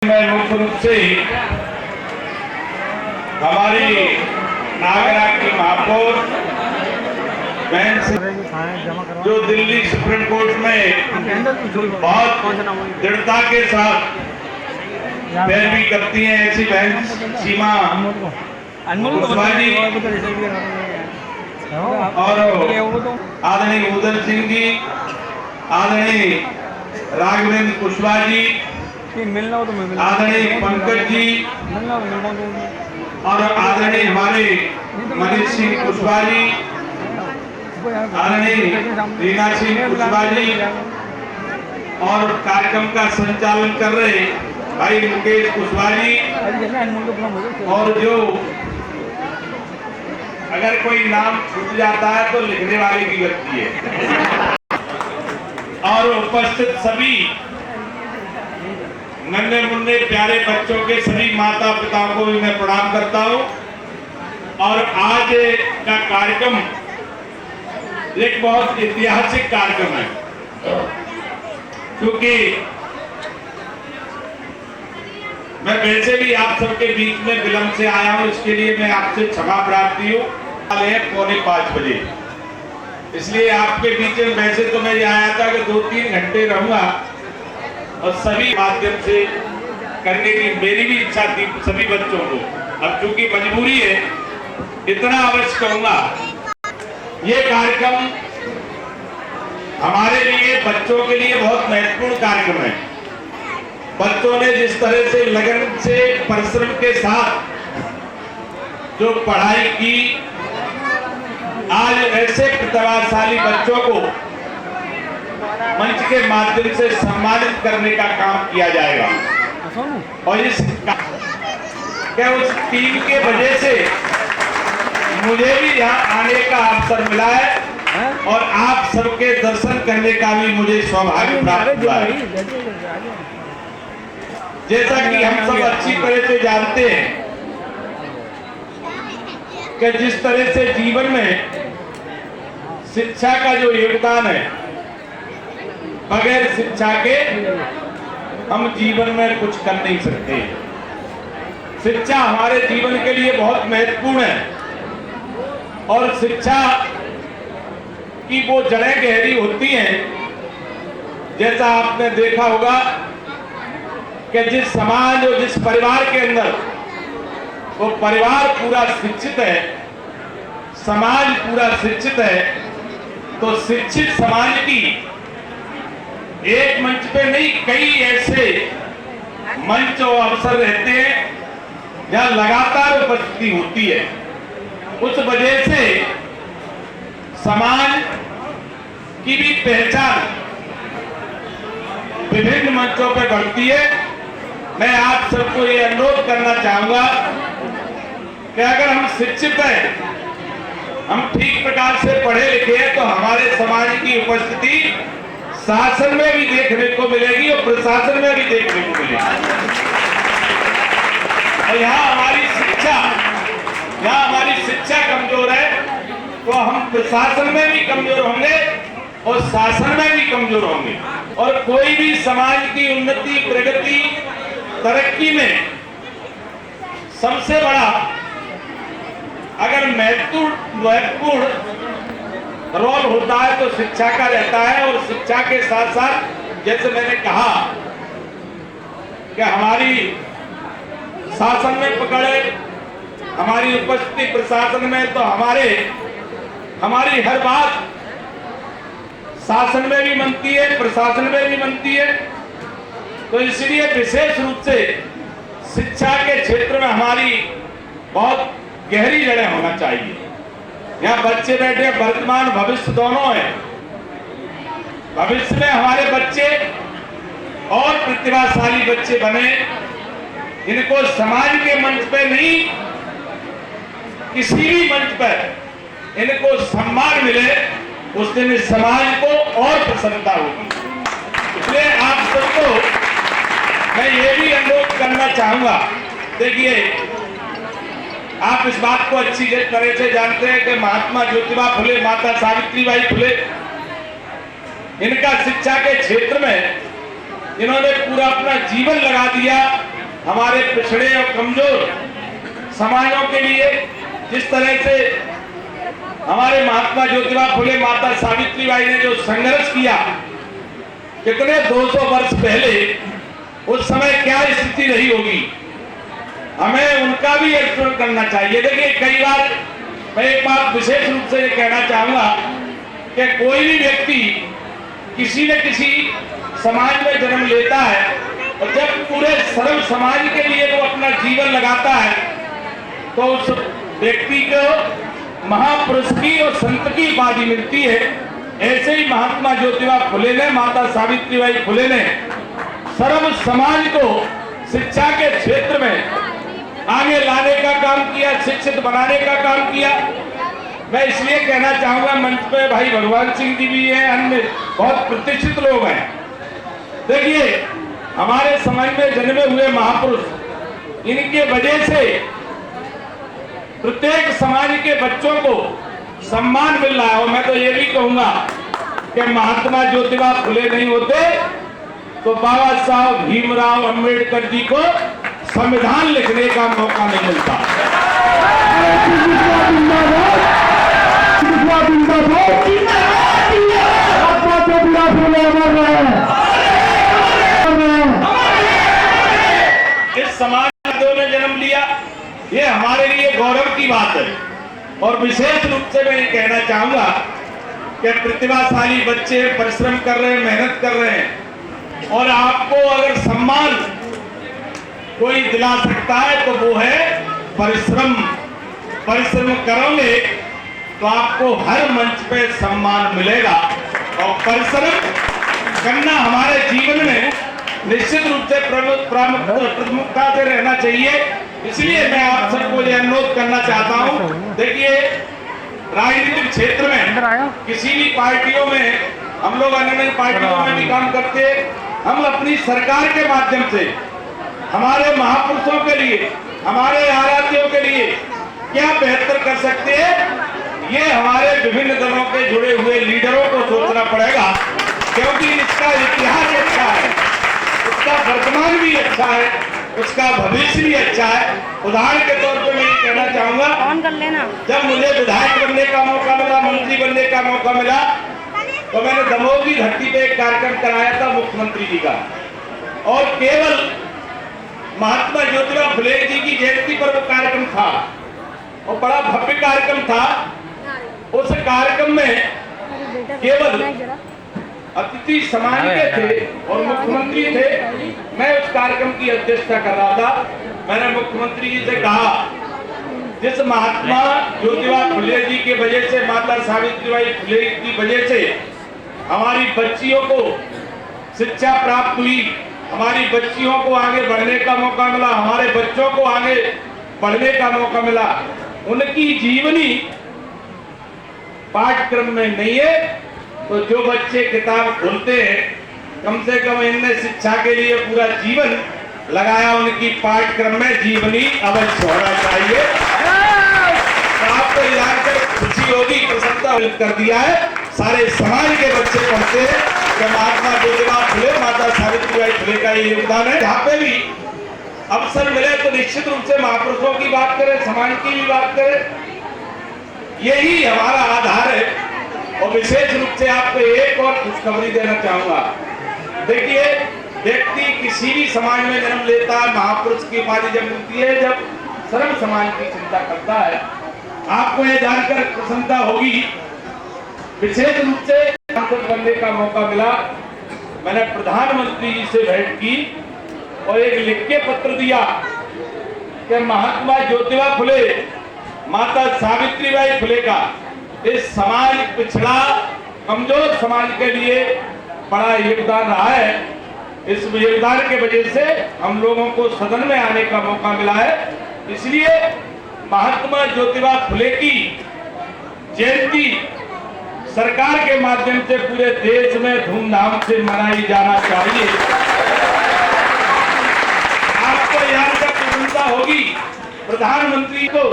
मैं मुख्य रूप से हमारी नागरा की महापौर बहन जो दिल्ली सुप्रीम कोर्ट में बहुत दृढ़ता के साथ पैरवी करती हैं, ऐसी बहन सीमा कुशवाहा और आदरणीय उदय सिंह जी, आदरणीय राघवेंद्र कुशवाहा जी, आदरणीय पंकज जी और आदरणीय हमारे मनीष सिंह कुशवाहा जी, आदरणीय रीना सिंह कुशवाहा जी और कार्यक्रम का संचालन कर रहे भाई मुकेश कुशवाहा जी। और जो अगर कोई नाम छूट जाता है तो लिखने वाले की गलती है। और उपस्थित सभी नन्हे मुन्ने प्यारे बच्चों के सभी माता पिताओं को भी मैं प्रणाम करता हूं। और आज का कार्यक्रम एक बहुत ऐतिहासिक कार्यक्रम है, क्योंकि मैं वैसे भी आप सबके बीच में विलंब से आया हूं, इसके लिए मैं आपसे क्षमा प्रार्थी हूं। 4:45 बजे, इसलिए आपके बीच में वैसे तो मैं आया था कि 2-3 घंटे रहूंगा और सभी माध्यम से करने की मेरी भी इच्छा थी सभी बच्चों को। अब चूंकि मजबूरी है, इतना अवश्य कहूंगा, ये कार्यक्रम हमारे लिए बच्चों के लिए बहुत महत्वपूर्ण कार्यक्रम है। बच्चों ने जिस तरह से लगन से परिश्रम के साथ जो पढ़ाई की, आज ऐसे प्रतिभाशाली बच्चों को मंच के माध्यम से सम्मानित करने का काम किया जाएगा। और इस उस टीम के वजह से मुझे भी यहाँ आने का अवसर मिला है और आप सबके दर्शन करने का भी मुझे सौभाग्य प्राप्त हुआ है। जैसा कि हम सब अच्छी तरह से जानते हैं कि जिस तरह से जीवन में शिक्षा का जो योगदान है, बगैर शिक्षा के हम जीवन में कुछ कर नहीं सकते। शिक्षा हमारे जीवन के लिए बहुत महत्वपूर्ण है और शिक्षा की वो जड़ें गहरी होती हैं। जैसा आपने देखा होगा कि जिस समाज और जिस परिवार के अंदर वो परिवार पूरा शिक्षित है, समाज पूरा शिक्षित है, तो शिक्षित समाज की एक मंच पे नहीं, कई ऐसे मंच और अवसर रहते हैं जहां लगातार उपस्थिति होती है। उस वजह से समाज की भी पहचान विभिन्न मंचों पर बढ़ती है। मैं आप सबको ये अनुरोध करना चाहूंगा कि अगर हम शिक्षित हैं, हम ठीक प्रकार से पढ़े लिखे हैं, तो हमारे समाज की उपस्थिति शासन में भी देखने को मिलेगी और प्रशासन में भी देखने को मिलेगी। और यहाँ हमारी शिक्षा कमजोर है तो हम प्रशासन में भी कमजोर होंगे और शासन में भी कमजोर होंगे। और कोई भी समाज की उन्नति, प्रगति, तरक्की में सबसे बड़ा अगर महत्वपूर्ण रोल होता है तो शिक्षा का रहता है। और शिक्षा के साथ साथ जैसे मैंने कहा कि हमारी शासन में पकड़ है, हमारी उपस्थिति प्रशासन में, तो हमारी हर बात शासन में भी बनती है, प्रशासन में भी बनती है। तो इसलिए विशेष रूप से शिक्षा के क्षेत्र में हमारी बहुत गहरी जड़ें होना चाहिए। यहाँ बच्चे बैठे, वर्तमान भविष्य दोनों है। भविष्य में हमारे बच्चे और प्रतिभाशाली बच्चे बने, इनको समाज के मंच पे नहीं, किसी भी मंच पर इनको सम्मान मिले, उस दिन इस समाज को और प्रसन्नता होगी। इसलिए आप सबको मैं ये भी अनुरोध करना चाहूंगा, देखिए आप इस बात को अच्छी तरह से जानते हैं कि महात्मा ज्योतिबा फुले, माता सावित्रीबाई फुले, इनका शिक्षा के क्षेत्र में इन्होंने पूरा अपना जीवन लगा दिया हमारे पिछड़े और कमजोर समाजों के लिए जिस तरह से हमारे महात्मा ज्योतिबा फुले माता सावित्रीबाई ने जो संघर्ष किया, कितने 200 वर्ष पहले, उस समय क्या स्थिति रही होगी, हमें उनका भी स्मरण करना चाहिए। देखिए, कई बार मैं एक बात विशेष रूप से ये कहना चाहूंगा कि कोई भी व्यक्ति किसी न किसी समाज में जन्म लेता है और जब पूरे सर्व समाज के लिए वो अपना जीवन लगाता है तो उस व्यक्ति को महापुरुष की और संत की उपाधि मिलती है। ऐसे ही महात्मा ज्योतिबा फुले ने, माता सावित्रीबाई फुले ने सर्व समाज को शिक्षा के क्षेत्र में आगे लाने का काम किया, शिक्षित बनाने का काम किया। मैं इसलिए कहना चाहूंगा, मंच पे भाई भगवान सिंह जी भी हैं, अन्य बहुत प्रतिष्ठित लोग हैं। देखिए, हमारे समाज में जन्मे हुए महापुरुष, इनके वजह से प्रत्येक समाज के बच्चों को सम्मान मिल रहा है। और मैं तो ये भी कहूंगा कि महात्मा ज्योतिबा फुले नहीं होते तो बाबा साहब भीमराव अंबेडकर जी को संविधान लिखने का मौका नहीं मिलता। इस समाज ने जन्म लिया, ये हमारे लिए गौरव की बात है। और विशेष रूप से मैं ये कहना चाहूंगा कि प्रतिभाशाली बच्चे परिश्रम कर रहे हैं, मेहनत कर रहे हैं, और आपको अगर सम्मान कोई दिला सकता है तो वो है परिश्रम। परिश्रम करोगे तो आपको हर मंच पे सम्मान मिलेगा। और परिश्रम करना हमारे जीवन में निश्चित रूप से प्रमुखता से रहना चाहिए। इसलिए मैं आप सबको ये अनुरोध करना चाहता हूँ। देखिए, राजनीतिक क्षेत्र में किसी भी पार्टियों में, हम लोग अन्य अन्य पार्टियों में भी काम करते हैं, हम अपनी सरकार के माध्यम से हमारे महापुरुषों के लिए, हमारे आराध्यों के लिए क्या बेहतर कर सकते हैं, ये हमारे विभिन्न दलों के जुड़े हुए लीडरों को सोचना पड़ेगा। क्योंकि इसका इतिहास अच्छा है, उसका वर्तमान भी अच्छा है, उसका भविष्य भी अच्छा है। उदाहरण के तौर पर मैं ये कहना चाहूंगा, जब मुझे विधायक बनने का मौका मिला, मंत्री बनने का मौका मिला, तो मैंने दमोह की धरती पे एक कार्यक्रम कराया था मुख्यमंत्री जी का, और केवल महात्मा ज्योतिबा फुले जी की जयंती पर वो कार्यक्रम था और बड़ा भव्य कार्यक्रम था। उस कार्यक्रम में केवल अतिथि सम्मानित थे और मुख्यमंत्री थे। मैं उस कार्यक्रम की अध्यक्षता कर रहा था। मैंने मुख्यमंत्री जी से कहा, जिस महात्मा ज्योतिबा फुले जी की वजह से, माता सावित्रीबाई फुले की वजह से हमारी बच्चियों को शिक्षा प्राप्त हुई, हमारी बच्चियों को आगे बढ़ने का मौका मिला, हमारे बच्चों को आगे बढ़ने का मौका मिला, उनकी जीवनी पाठ्यक्रम में नहीं है। तो जो बच्चे किताब खोलते हैं, कम से कम इनने शिक्षा के लिए पूरा जीवन लगाया, उनकी पाठ्यक्रम में जीवनी अवश्य होना चाहिए। तो आपको जानकर खुशी होगी, प्रसन्नता कर दिया है। सारे समाज के बच्चे पढ़ते हैं कि महात्मा ज्योतिबा फुले, माता सावित्रीबाई फुले का ये योगदान है। जहाँ पे भी अवसर मिले तो निश्चित रूप से महापुरुषों की बात करें, समाज की भी बात करें, यही हमारा आधार है। और विशेष रूप से आपको एक और खुशखबरी देना चाहूंगा। देखिए, व्यक्ति किसी भी समाज में जन्म लेता है, महापुरुष की उपाधि जब मिलती है, जब सर्व समाज की चिंता करता है। आपको यह जानकर प्रसन्नता होगी, विशेष रूप से सांसद बनने का मौका मिला। मैंने प्रधानमंत्री जी से भेंट की और एक लिख के पत्र दिया कि महात्मा ज्योतिबा फुले, माता सावित्रीबाई फुले का इस समाज, पिछड़ा कमजोर समाज के लिए बड़ा योगदान रहा है। इस योगदान के वजह से हम लोगों को सदन में आने का मौका मिला है। इसलिए महात्मा ज्योतिबा फुले की जयंती सरकार के माध्यम से पूरे देश में धूमधाम से मनाई जाना चाहिए। आपको जानकर प्रसन्नता होगी, प्रधानमंत्री को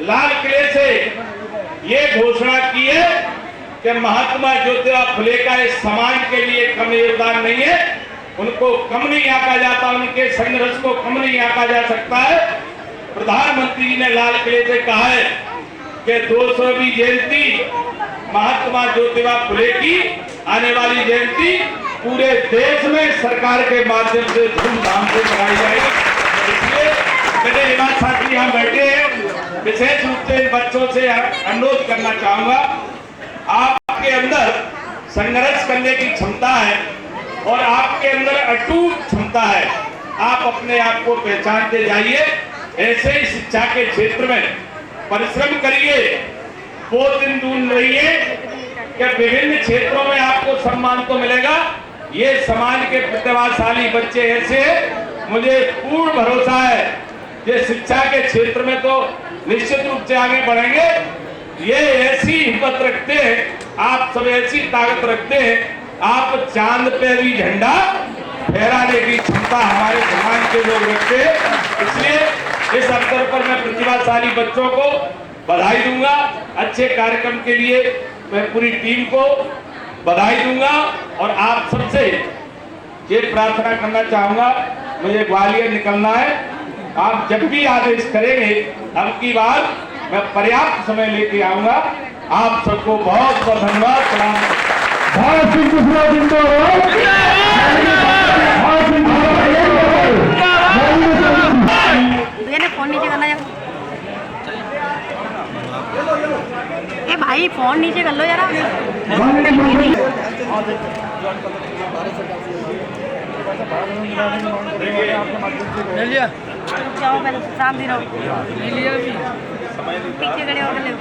लाल किले से ये घोषणा की है कि महात्मा ज्योतिबा फुले का इस समाज के लिए कम योगदान नहीं है, उनको कम नहीं आंका जाता, उनके संघर्ष को कम नहीं आंका जा सकता है। प्रधानमंत्री जी ने लाल किले से कहा है कि 200वीं जयंती महात्मा ज्योतिबा फुले की आने वाली जयंती पूरे देश में सरकार के माध्यम से धूमधाम से मनाई जाएगी। इसलिए मेरे युवा साथी यहाँ बैठे हैं, विशेष रूप से बच्चों से अनुरोध करना चाहूंगा, आपके अंदर संघर्ष करने की क्षमता है और आपके अंदर अटूट क्षमता है। आप अपने आप को पहचानते जाइए, ऐसे ही शिक्षा के क्षेत्र में परिश्रम करिए, वो दिन दूर नहीं रहिए कि विभिन्न क्षेत्रों में आपको सम्मान तो मिलेगा। ये समाज के प्रतिभाशाली बच्चे ऐसे हैं, मुझे पूर्ण भरोसा है ये शिक्षा के क्षेत्र में तो निश्चित रूप से आगे बढ़ेंगे। ये ऐसी हिम्मत रखते हैं, आप सब ऐसी ताकत रखते हैं, आप चांद पे भी झंडा फहराने की क्षमता हमारे समाज के लोग रखते हैं। इसलिए इस अवसर पर मैं प्रतिभाशाली बच्चों को बधाई दूंगा। अच्छे कार्यक्रम के लिए मैं पूरी टीम को बधाई दूंगा और आप सबसे ये प्रार्थना करना चाहूंगा, मुझे ग्वालियर निकलना है, आप जब भी आदेश करेंगे अब की बार मैं पर्याप्त समय लेके आऊंगा। आप सबको बहुत बहुत धन्यवाद। फोन नीचे करना यार, ए भाई फोन नीचे कर लो यार। ले लिया, जाओ पहले शांति रहो। ले लिया भी, पीछे खड़े होकर ले।